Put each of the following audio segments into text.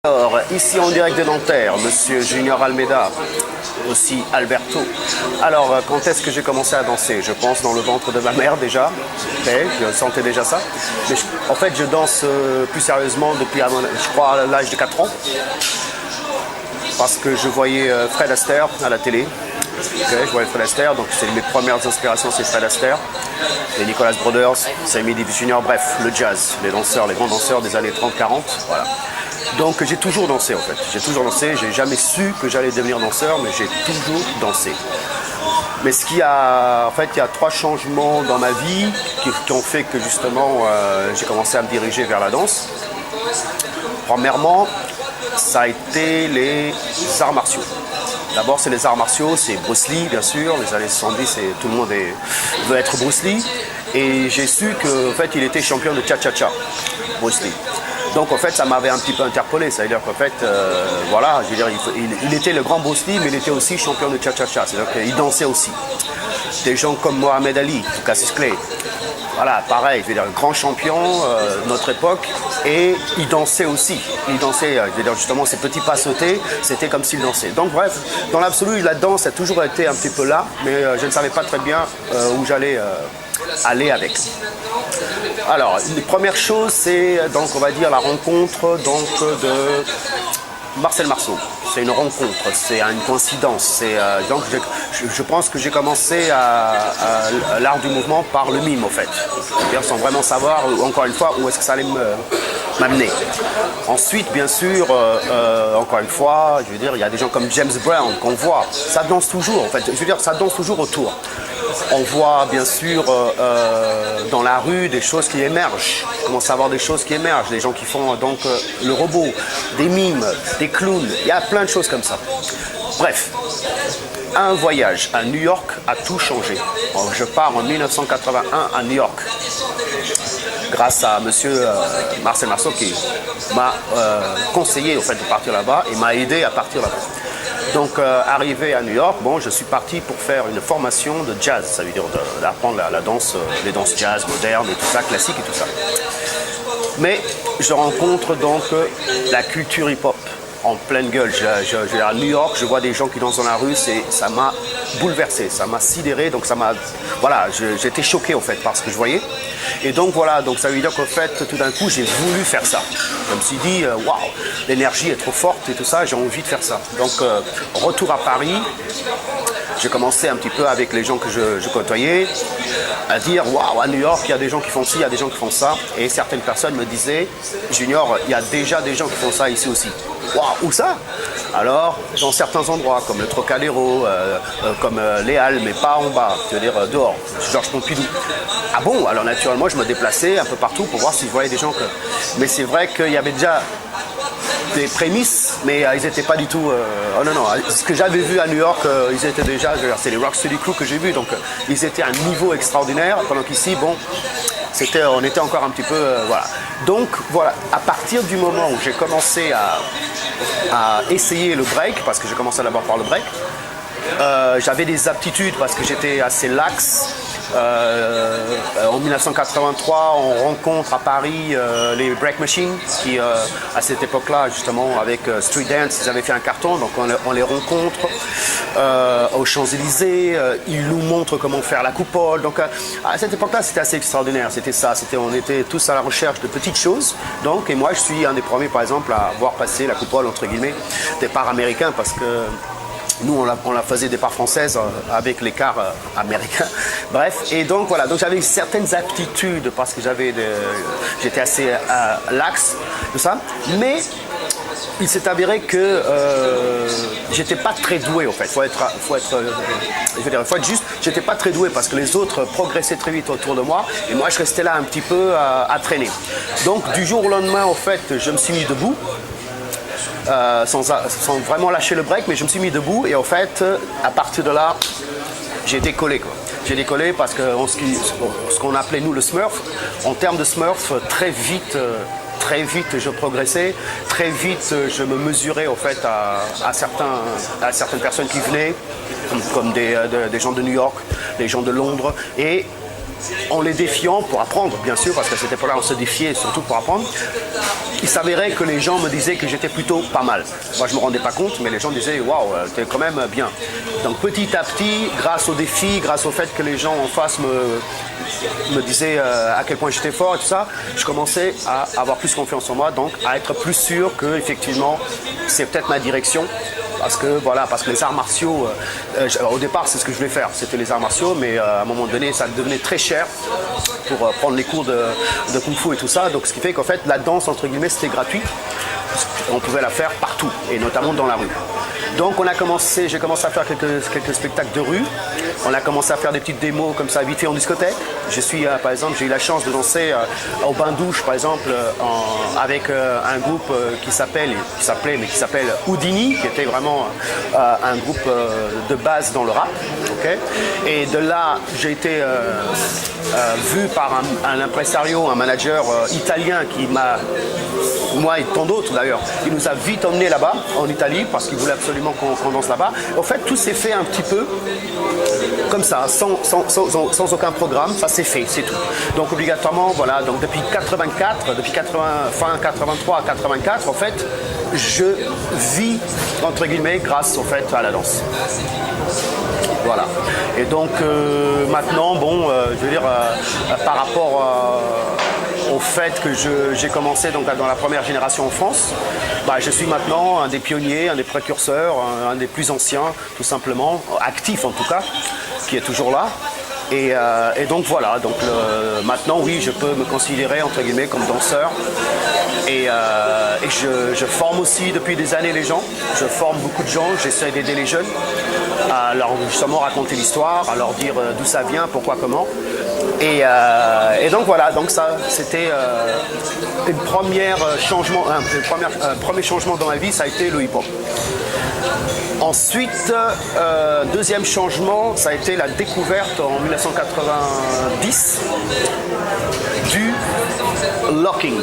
Alors, ici en direct de Nanterre, Monsieur Junior Almeida, aussi Alberto. Alors, quand est-ce que j'ai commencé à danser? Je pense dans le ventre de ma mère déjà. Okay, je sentais déjà ça. Mais en fait, je danse plus sérieusement depuis, je crois, à l'âge de 4 ans. Parce que je voyais Fred Astaire à la télé. Okay, je voyais Fred Astaire, donc c'est mes premières inspirations, c'est Fred Astaire. Les Nicholas Brothers, Sammy Davis Jr., bref, le jazz, les danseurs, les grands danseurs des années 30-40, voilà. Donc j'ai toujours dansé en fait, j'ai toujours dansé, j'ai jamais su que j'allais devenir danseur, mais j'ai toujours dansé. Mais ce qui a, en fait, il y a 3 changements dans ma vie qui ont fait que justement j'ai commencé à me diriger vers la danse. Premièrement, ça a été les arts martiaux. D'abord, c'est les arts martiaux, c'est Bruce Lee, bien sûr. Les années 70, tout le monde veut être Bruce Lee. Et j'ai su qu'en fait, il était champion de cha-cha-cha, Bruce Lee. Donc, en fait, ça m'avait un petit peu interpellé. Ça veut dire qu'en fait, voilà, je veux dire, il était le grand Bruce Lee, mais il était aussi champion de cha-cha-cha. C'est-à-dire qu'il dansait aussi. Des gens comme Mohamed Ali, Cassius Clay. Voilà, pareil, je veux dire, grand champion de notre époque, et il dansait aussi. Il dansait, je veux dire, justement, ses petits pas sautés, c'était comme s'il dansait. Donc bref, dans l'absolu, la danse a toujours été un petit peu là, mais je ne savais pas très bien où j'allais aller avec. Alors, une première chose, c'est donc, on va dire, la rencontre donc, de Marcel Marceau. C'est une rencontre, c'est une coïncidence. Donc je pense que j'ai commencé à l'art du mouvement par le mime, en fait. C'est-à-dire sans vraiment savoir, encore une fois, où est-ce que ça allait m'amener. Ensuite, bien sûr, encore une fois, je veux dire, il y a des gens comme James Brown qu'on voit. Ça danse toujours, en fait. Je veux dire, ça danse toujours autour. On voit bien sûr dans la rue des choses qui émergent. On commence à avoir des choses qui émergent. Des gens qui font donc le robot, des mimes, des clowns. Il y a plein de choses comme ça. Bref, un voyage à New York a tout changé. Je pars en 1981 à New York. Grâce à monsieur Marcel Marceau qui m'a conseillé au fait, de partir là-bas et m'a aidé à partir là-bas. Donc, arrivé à New York, bon, je suis parti pour faire une formation de jazz, ça veut dire d'apprendre la danse, les danses jazz modernes et tout ça, classique et tout ça. Mais je rencontre donc la culture hip-hop en pleine gueule. À New York, je vois des gens qui dansent dans la rue, ça m'a bouleversé, ça m'a sidéré, donc ça m'a, voilà, j'étais choqué en fait par ce que je voyais. Et donc voilà, donc ça veut dire qu'en fait, tout d'un coup, j'ai voulu faire ça. Je me suis dit, waouh, l'énergie est trop forte et tout ça, j'ai envie de faire ça. Donc, retour à Paris, j'ai commencé un petit peu avec les gens que je côtoyais à dire, waouh, à New York, il y a des gens qui font ci, il y a des gens qui font ça. Et certaines personnes me disaient, Junior, il y a déjà des gens qui font ça ici aussi. Waouh, où ça? Alors, dans certains endroits, comme le Trocadéro, comme les Halles, mais pas en bas, je veux dire dehors, Georges Pompidou. Ah bon? Alors naturellement, je me déplaçais un peu partout pour voir si je voyais des gens que... Mais c'est vrai qu'il y avait déjà des prémices, mais ils n'étaient pas du tout... oh non, non, ce que j'avais vu à New York, ils étaient déjà... C'est les Rock Steady Crew que j'ai vus, donc ils étaient à un niveau extraordinaire, pendant qu'ici, bon... on était encore un petit peu... voilà. Donc, voilà, à partir du moment où j'ai commencé à essayer le break, parce que j'ai commencé d'abord par le break, j'avais des aptitudes parce que j'étais assez lax. En 1983, on rencontre à Paris les Break Machines qui, à cette époque-là, justement, avec Street Dance, ils avaient fait un carton, donc on les rencontre aux Champs-Élysées, ils nous montrent comment faire la coupole. Donc, à cette époque-là, c'était assez extraordinaire. C'était ça, on était tous à la recherche de petites choses. Donc, et moi, je suis un des premiers, par exemple, à voir passer la coupole, entre guillemets, des parts américains, parce que nous, on la faisait des parts françaises avec les quarts américains. Bref, et donc voilà, donc j'avais certaines aptitudes parce que j'étais assez lax, tout ça. Mais il s'est avéré que j'étais pas très doué, en fait. Faut être juste. J'étais pas très doué parce que les autres progressaient très vite autour de moi et moi, je restais là un petit peu à traîner. Donc, du jour au lendemain, en fait, je me suis mis debout. Sans vraiment lâcher le break, mais je me suis mis debout et en fait, à partir de là, j'ai décollé, quoi. J'ai décollé parce que ce qu'on appelait nous le Smurf, en termes de Smurf, très vite je progressais, très vite je me mesurais en fait à certaines personnes qui venaient, comme des gens de New York, des gens de Londres, et en les défiant pour apprendre, bien sûr, parce que cette époque-là, on se défiait surtout pour apprendre. Il s'avérait que les gens me disaient que j'étais plutôt pas mal. Moi, je ne me rendais pas compte, mais les gens disaient « Waouh, t'es quand même bien ». Donc, petit à petit, grâce aux défis, grâce au fait que les gens en face me disaient à quel point j'étais fort et tout ça, je commençais à avoir plus confiance en moi, donc à être plus sûr que, effectivement, c'est peut-être ma direction. Parce que les arts martiaux, au départ, c'est ce que je voulais faire, c'était les arts martiaux, mais à un moment donné, ça devenait très cher pour prendre les cours de kung-fu et tout ça. Donc, ce qui fait qu'en fait, la danse, entre guillemets, c'était gratuit. On pouvait la faire partout, et notamment dans la rue. Donc, j'ai commencé à faire quelques spectacles de rue. On a commencé à faire des petites démos comme ça, vite fait en discothèque. Par exemple, j'ai eu la chance de danser au bain-douche, par exemple, avec un groupe qui s'appelle Houdini, qui était vraiment un groupe de base dans le rap. Okay. Et de là, j'ai été vu par un impresario, un manager italien qui m'a, moi et tant d'autres d'ailleurs, il nous a vite emmenés là-bas, en Italie, parce qu'il voulait absolument qu'on danse là-bas. En fait, tout s'est fait un petit peu comme ça, sans aucun programme, ça s'est fait, c'est tout. Donc obligatoirement, voilà, donc depuis fin 83 à 84, en fait, je vis, entre guillemets, grâce, en fait, à la danse. Voilà. Et donc maintenant, je veux dire, par rapport au fait que j'ai commencé donc, dans la première génération en France, je suis maintenant un des pionniers, un des précurseurs, un des plus anciens, tout simplement, actif en tout cas, qui est toujours là. Et donc voilà, donc maintenant oui, je peux me considérer entre guillemets comme danseur. Et je forme aussi depuis des années les gens. Je forme beaucoup de gens, j'essaie d'aider les jeunes à leur justement raconter l'histoire, à leur dire d'où ça vient, pourquoi, comment. Et donc voilà, donc ça c'était un premier changement dans ma vie, ça a été le hip-hop. Ensuite, deuxième changement, ça a été la découverte en 1990 du locking.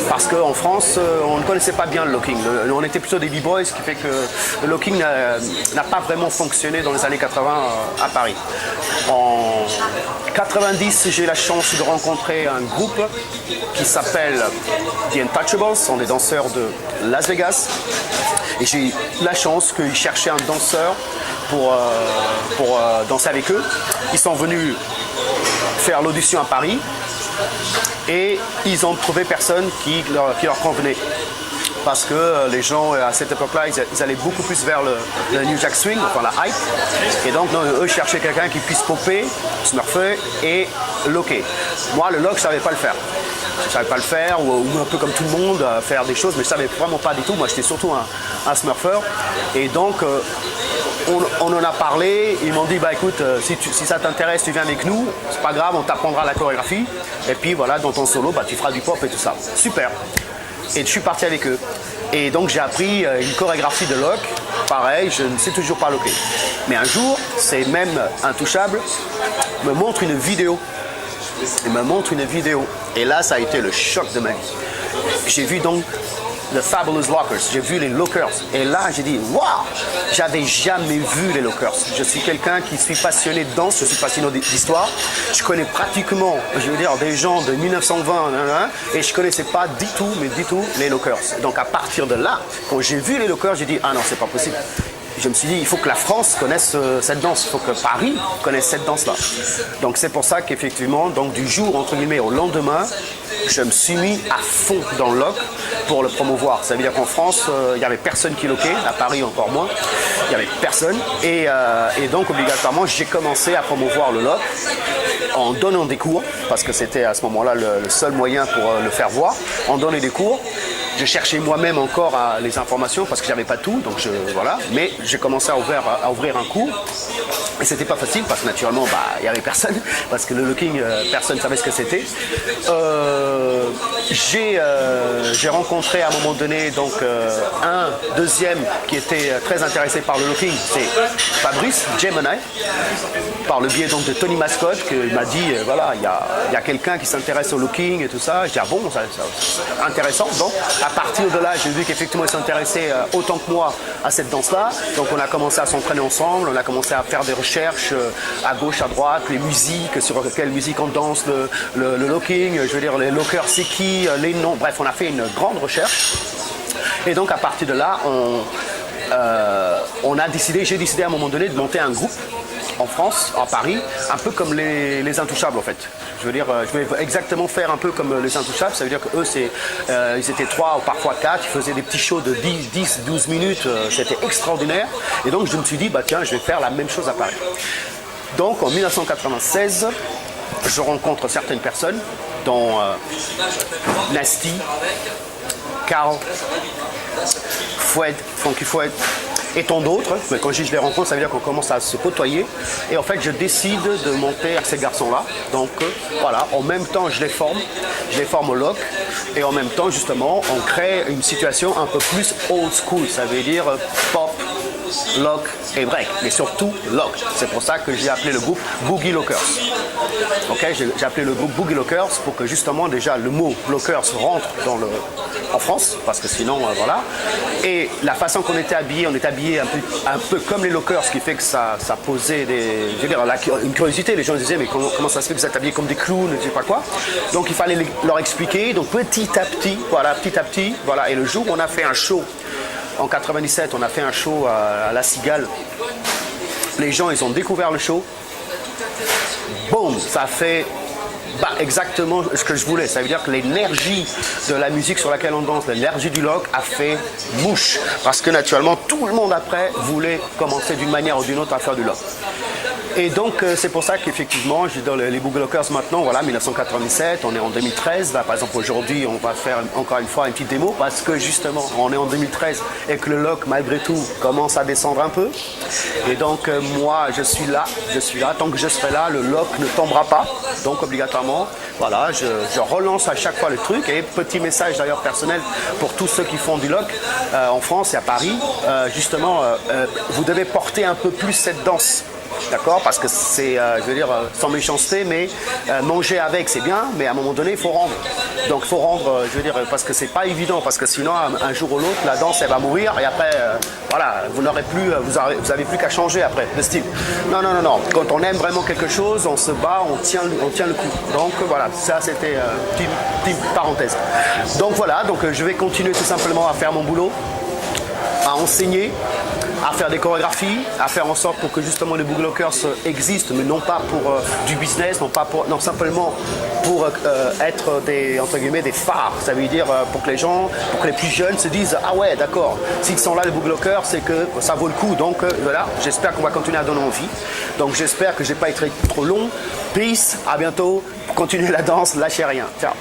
Parce qu'en France, on ne connaissait pas bien le locking. On était plutôt des b-boys, ce qui fait que le locking n'a pas vraiment fonctionné dans les années 80 à Paris. En 90, j'ai eu la chance de rencontrer un groupe qui s'appelle The Untouchables, ce sont des danseurs de Las Vegas. Et j'ai eu la chance qu'ils cherchaient un danseur pour danser avec eux. Ils sont venus faire l'audition à Paris et ils ont trouvé personne qui leur convenait. Parce que les gens, à cette époque-là, ils allaient beaucoup plus vers le New Jack Swing, enfin la hype. Et donc, eux cherchaient quelqu'un qui puisse popper, smurfer et locker. Moi, le lock, je ne savais pas le faire. Je ne savais pas le faire, ou un peu comme tout le monde, faire des choses, mais je ne savais vraiment pas du tout. Moi, j'étais surtout un smurfer. Et donc, on en a parlé. Ils m'ont dit, écoute, si ça t'intéresse, tu viens avec nous. C'est pas grave, on t'apprendra la chorégraphie. Et puis, voilà, dans ton solo, tu feras du pop et tout ça. Super. Et je suis parti avec eux. Et donc, j'ai appris une chorégraphie de lock. Pareil, je ne sais toujours pas locker. Mais un jour, c'est même Intouchable, me montre une vidéo. Il me montre une vidéo. Et là, ça a été le choc de ma vie. J'ai vu donc The Fabulous Lockers. J'ai vu les Lockers. Et là, j'ai dit, waouh, j'avais jamais vu les Lockers. Je suis quelqu'un qui suis passionné de danse, je suis passionné d'histoire. Je connais pratiquement, je veux dire, des gens de 1920, et je connaissais pas du tout, mais du tout, les Lockers. Donc à partir de là, quand j'ai vu les Lockers, j'ai dit, ah non, c'est pas possible. Je me suis dit, il faut que la France connaisse cette danse, il faut que Paris connaisse cette danse-là. Donc c'est pour ça qu'effectivement, donc du jour, entre guillemets, au lendemain, je me suis mis à fond dans le lock pour le promouvoir. Ça veut dire qu'en France, il n'y avait personne qui loquait, à Paris encore moins, il n'y avait personne. Et donc obligatoirement, j'ai commencé à promouvoir le lock en donnant des cours, parce que c'était à ce moment-là le seul moyen pour le faire voir, en donnant des cours. Je cherchais moi-même encore les informations parce que j'avais pas tout, donc voilà. Mais j'ai commencé à ouvrir un cours et c'était pas facile parce que naturellement, il y avait personne parce que le locking, personne ne savait ce que c'était. J'ai rencontré à un moment donné donc un deuxième qui était très intéressé par le locking, c'est Fabrice Gemini, par le biais donc de Tony Mascotte, qui m'a dit voilà, il y a quelqu'un qui s'intéresse au locking et tout ça. J'ai dit ah bon, ça intéressant. Donc à partir de là, j'ai vu qu'effectivement ils s'intéressaient autant que moi à cette danse-là. Donc on a commencé à s'entraîner ensemble, on a commencé à faire des recherches à gauche, à droite, les musiques, sur quelle musique on danse, le locking, je veux dire les lockers c'est qui, les noms, bref, on a fait une grande recherche. Et donc à partir de là, j'ai décidé à un moment donné de monter un groupe en France, à Paris, un peu comme les Intouchables en fait. Je veux dire, je vais exactement faire un peu comme les Intouchables, ça veut dire qu'eux, ils étaient 3 ou parfois 4, ils faisaient des petits shows de 10, 12 minutes, c'était extraordinaire. Et donc je me suis dit, bah tiens, je vais faire la même chose à Paris. Donc en 1996, je rencontre certaines personnes, dont Nasty, Carl, Foued, Funky Foued, et tant d'autres. Mais quand je dis je les rencontre, ça veut dire qu'on commence à se côtoyer. Et en fait, je décide de monter à ces garçons-là. Donc voilà, en même temps, je les forme au lock. Et en même temps, justement, on crée une situation un peu plus old school. Ça veut dire pop, lock et break, mais surtout lock. C'est pour ça que j'ai appelé le groupe Boogie Lockers. Ok, j'ai appelé le groupe Boogie Lockers pour que justement déjà le mot Lockers rentre en France, parce que sinon voilà. Et la façon qu'on était habillés, on était habillés un peu comme les Lockers, ce qui fait que ça posait je veux dire, une curiosité. Les gens disaient mais comment ça se fait que vous êtes habillés comme des clowns, je sais pas quoi. Donc il fallait leur expliquer. Donc petit à petit, voilà. Et le jour où on a fait un show. En 97, on a fait un show à La Cigale. Les gens, ils ont découvert le show. Boum, ça a fait exactement ce que je voulais. Ça veut dire que l'énergie de la musique sur laquelle on danse, l'énergie du lock a fait mouche. Parce que naturellement, tout le monde après voulait commencer d'une manière ou d'une autre à faire du lock. Et donc c'est pour ça qu'effectivement, je dis dans les Boogie Lockers maintenant, voilà, 1997, on est en 2013. Là, par exemple, aujourd'hui, on va faire encore une fois une petite démo parce que justement, on est en 2013 et que le lock, malgré tout, commence à descendre un peu. Et donc, moi, je suis là. Tant que je serai là, le lock ne tombera pas. Donc, obligatoirement, voilà, je relance à chaque fois le truc. Et petit message d'ailleurs personnel pour tous ceux qui font du lock en France et à Paris. Justement, vous devez porter un peu plus cette danse. D'accord, parce que c'est, je veux dire, sans méchanceté, mais manger avec c'est bien, mais à un moment donné il faut rendre. Donc il faut rendre, je veux dire, parce que c'est pas évident, parce que sinon un jour ou l'autre la danse elle va mourir et après, voilà, vous avez plus qu'à changer après de style. Non. Quand on aime vraiment quelque chose, on se bat, on tient le coup. Donc voilà, ça c'était petite parenthèse. Donc voilà, donc je vais continuer tout simplement à faire mon boulot, à enseigner, à faire des chorégraphies, à faire en sorte pour que justement les Boogie Lockers existent, mais non pas pour du business, non simplement pour être entre guillemets des phares. Ça veut dire pour que les plus jeunes se disent ah ouais d'accord, s'ils sont là les Boogie Lockers, c'est que ça vaut le coup. Donc voilà, j'espère qu'on va continuer à donner envie. Donc j'espère que je n'ai pas été trop long. Peace, à bientôt. Pour continuer la danse, lâchez rien. Ciao.